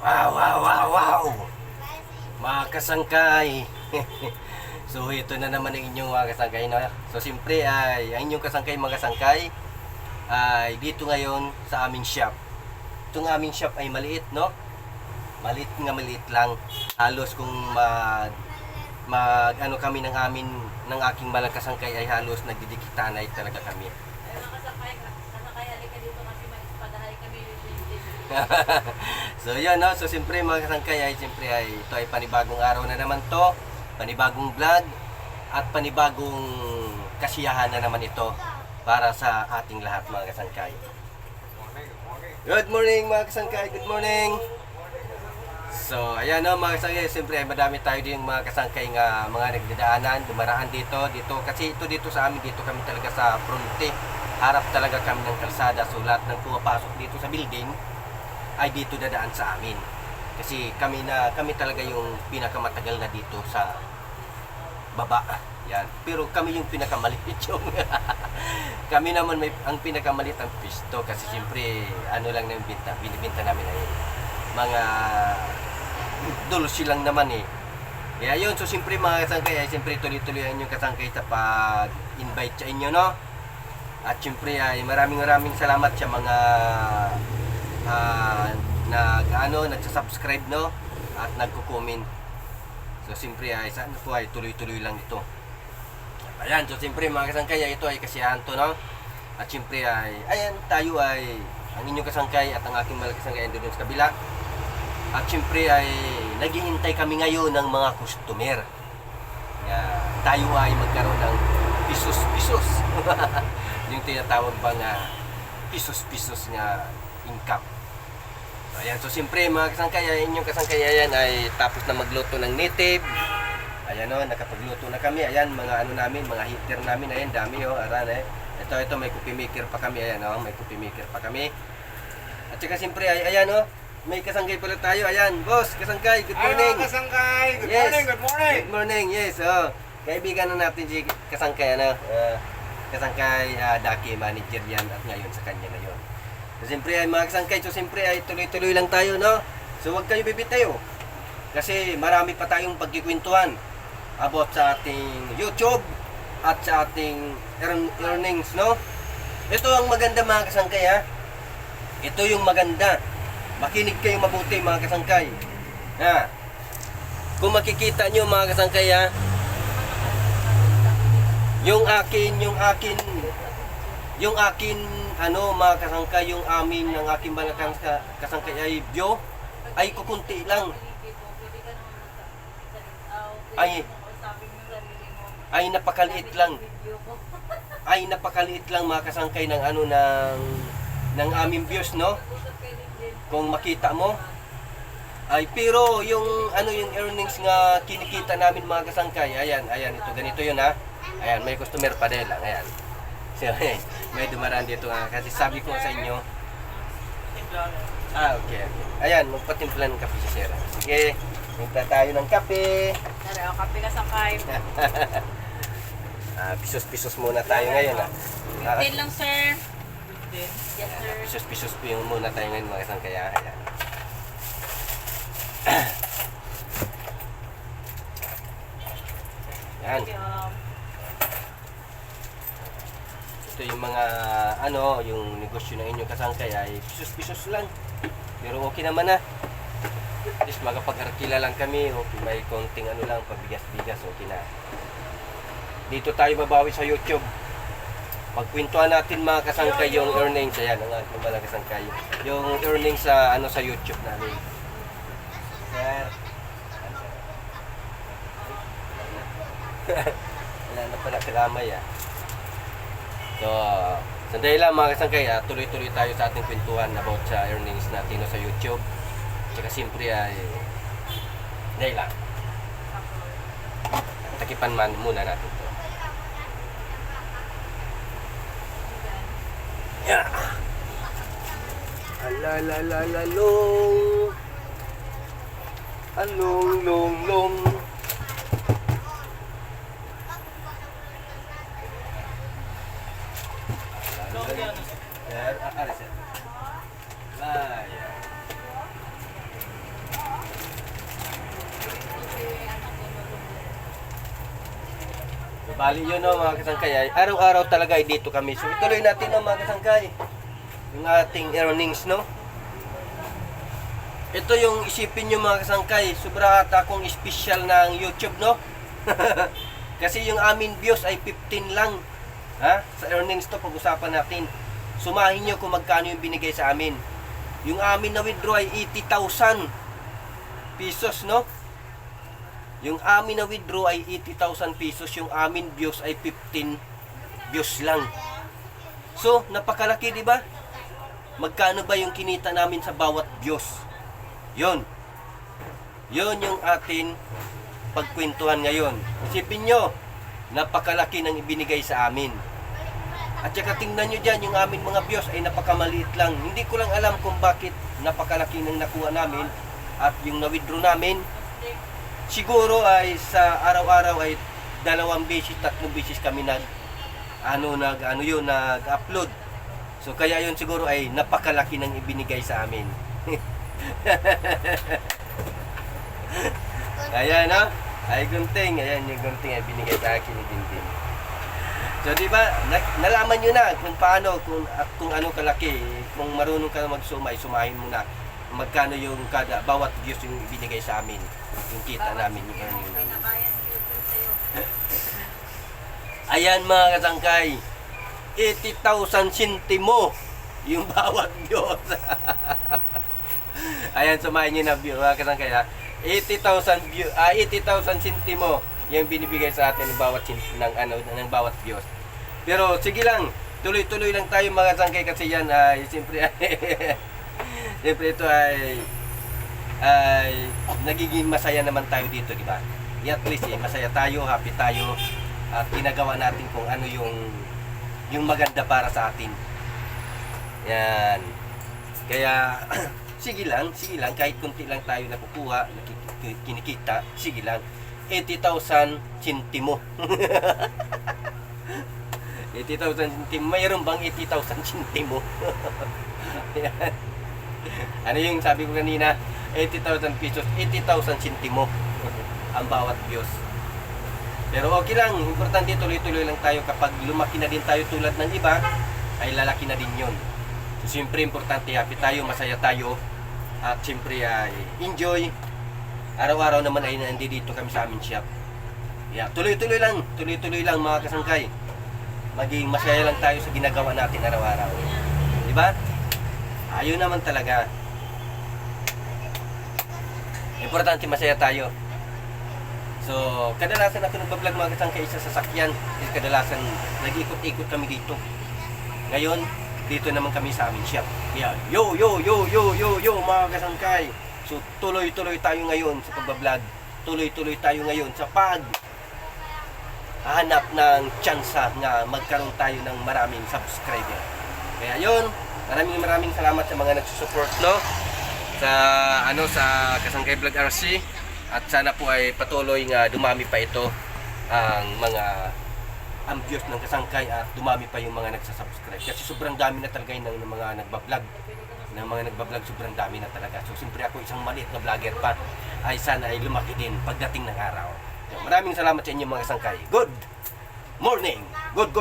Wow, wow, wow, wow! Mga kasangkay! So ito na naman ang inyong mga kasangkay, no? So siyempre ay ang inyong kasangkay mga kasangkay ay dito ngayon sa aming shop. Itong aming shop ay maliit, no? Maliit lang. Halos kung mag ano kami ng aking malang kasangkay ay halos nagdidikitanay talaga kami. So yun, no? So siyempre mga kasangkay ay siyempre ay ito ay panibagong araw na naman to, panibagong vlog at panibagong kasiyahan na naman ito para sa ating lahat mga kasangkay. Good morning mga kasangkay, good morning. So ayan, no, mga kasangkay, siyempre ay madami tayo din mga kasangkay nga mga nagdadaanan, dumaraan dito kasi ito dito sa amin, dito kami talaga sa fronte. Harap talaga kami ng kalsada, so lahat ng pumapasok dito sa building ay dito dadaan sa amin. Kasi kami talaga yung pinakamatagal na dito sa baba. Yan. Pero kami yung pinakamaliit yung kami naman ang pinakamaliit ang pisto kasi siyempre ano lang na binibenta namin ay mga dulce lang naman eh. Kaya yun, so siyempre mga kasangkay ay siyempre tuloy-tuloy yung kasangkay sa pag-invite sa inyo, no? At siyempre ay maraming salamat sa mga nagsasubscribe, no? At nagko-comment. So siyempre ay sana po ay tuloy-tuloy lang ito. Ayan, so siyempre mga kasangkay ay ito ay kasiyahan to, no? At siyempre ay ayan, tayo ay ang inyong kasangkay at ang aking malang kasangkay ay doon sa kabila. At siyempre ay naghihintay kami ngayon ng mga customer. Tayo ay magkaroon ng pisos-pisos. Yung tinatawag ba na pisos-pisos nga income. Ayan, so siyempre mga kasangkay, inyong kasangkay ayan ay tapos na magluto ng native. Ayan, o, nakapagluto na kami. Ayan, mga ano namin, mga heater namin. Ayan, dami o, aran eh. Ito, may coffee maker pa kami. Ayan, o, may coffee maker pa kami. At saka siyempre, ayan o, may kasangkay pala tayo. Ayan, boss, kasangkay, good morning. Hello, kasangkay, good Yes. morning, good morning. Good morning, yes, o. Kaibigan na natin si kasangkay, ano, kasangkay Daki, manager yan at ngayon sa kanya ngayon. So siyempre ay mga kasangkay, so siyempre ay tuloy-tuloy lang tayo, no? So huwag kayo bibitayo. Kasi marami pa tayong pagkikwentuhan about sa ating YouTube at sa ating earnings, no? Ito ang maganda mga kasangkay, ha? Ito yung maganda. Makinig kayo mabuti mga kasangkay. Ha? Kung makikita nyo mga kasangkay, ha? Yung akin ano mga kasangkay, yung amin ng aking mga kasangkay ay view ay kukunti lang. Ay napakaliit lang. Ay napakaliit lang mga kasangkay ng ano ng aming views, no? Kung makita mo. Ay pero yung ano yung earnings nga kinikita namin mga kasangkay, ayan ito ganito yun, ha. Ayan, may customer pa din lang, ayan. So, may dumaraan dito kasi sabi ko sa inyo. Okay. Ayan, magpatimpla ng kape si Sir. Sige, timpla tayo ng kape. Tara, kape ka sa kay. Pisos-pisos muna tayo ngayon, ha. 15 lang, sir. 15. Yes, sir. Pisos-pisos muna tayo ngayon mga kasang kaya. Ayan. Ayan. Ito yung mga ano, yung negosyo ng inyong kasangkay ay pisos-pisos lang. Pero okay naman na. At least magapag-arkila lang kami. Okay, may konting ano lang, pabigas-bigas, okay na. Dito tayo mabawi sa YouTube. Pagkwentuhan natin mga kasangkay yung earnings. Ayan, ang aking mga kasangkay. Yung earnings sa ano sa YouTube namin. Sir. Wala na pala kalamay, ah. So, sandali lang mga kasangkay, tuloy-tuloy tayo sa ating kwentuhan about sa earnings natin sa YouTube. Tsaka siyempre ay sandali lang. Takipan man muna natin to. Yeah. Alalalalong. Along. Bali yun no mga kasangkay, ay araw-araw talaga ay dito kami. So ituloy natin no mga kasangkay, yung ating earnings no. Ito yung isipin nyo mga kasangkay, sobra ata akong special ng YouTube no. Kasi yung amin views ay 15 lang. Ha? Sa earnings to pag-usapan natin. Sumahin nyo kung magkano yung binigay sa amin. Yung amin na withdraw ay 80,000 pesos no. Yung amin na withdraw ay 80,000 pesos. Yung amin views ay 15 views lang. So, napakalaki, di ba? Magkano ba yung kinita namin sa bawat views? Yun. Yun yung atin pagkwentuhan ngayon. Isipin nyo, napakalaki ng ibinigay sa amin. At saka tingnan nyo dyan, yung amin mga views ay napakamaliit lang. Hindi ko lang alam kung bakit napakalaki ng nakuha namin at yung na-withdraw namin. Siguro ay sa araw-araw ay 2 beses, 3 beses kami nag-upload. So kaya yun siguro ay napakalaki ng ibinigay sa amin. Ayan no? Ay gunting, ayan yung gunting ay binigay sa akin ni Tintin. So di ba, nalaman nyo na kung paano, kung ano kalaki, kung marunong ka magsumay, sumahin mo na magkano yung bawat views yung ibinigay sa amin, yung kita namin, yung earning namin. Ayan mga kasangkay, 80,000 sentimo yung bawat views. Ayan, sumahin nyo na mga kasangkay ha. 80,000 sentimo yung binibigay sa atin ng bawat ng bawat views. Pero sige lang, tuloy-tuloy lang tayo mga kasangkay kasi yan ay siyempre siyempre ito ay nagiging masaya naman tayo dito, di ba? At least masaya tayo, happy tayo at ginagawa natin kung ano yung maganda para sa atin. Yan. Kaya sige lang kahit kunti lang tayo nakukuha, kinikita, sige lang. 80,000 sentimo. 80,000 sentimo. Mayroon bang 80,000 sentimo? Yan. Ano yung sabi ko kanina? 80,000 pesos, 80,000 sentimo ang bawat views. Pero okay lang, importante tuloy-tuloy lang tayo. Kapag lumaki na din tayo tulad ng iba, ay lalaki na din yun. So siyempre importante, happy tayo, masaya tayo. At siyempre ay enjoy. Araw-araw naman ay nandito kami sa amin shop. Yeah, tuloy-tuloy lang mga kasangkay. Maging masaya lang tayo sa ginagawa natin araw-araw. Di ba? Ayun naman talaga. Importante masaya tayo. So, kadalasan ako nagbablog mga kasangkay sa sasakyan. Kadalasan nag-ikot-ikot kami dito. Ngayon, dito naman kami sa amin shop. Yeah. Yo mga kasangkay. So, tuloy-tuloy tayo ngayon sa pagbablog. Tuloy-tuloy tayo ngayon sa hanap ng tsansa na magkaroon tayo ng maraming subscriber. Kaya yun, maraming salamat sa mga nagsusupport no sa Kasangkay Vlog RC, at sana po ay patuloy nga dumami pa ito ang views ng Kasangkay at dumami pa yung mga nagsasubscribe kasi sobrang dami na talaga ng mga nagbablog, sobrang dami na talaga. So siyempre ako isang maliit na vlogger pa ay sana ay lumaki din pagdating ng araw. So, maraming salamat sa inyo mga Kasangkay. Good morning. Good.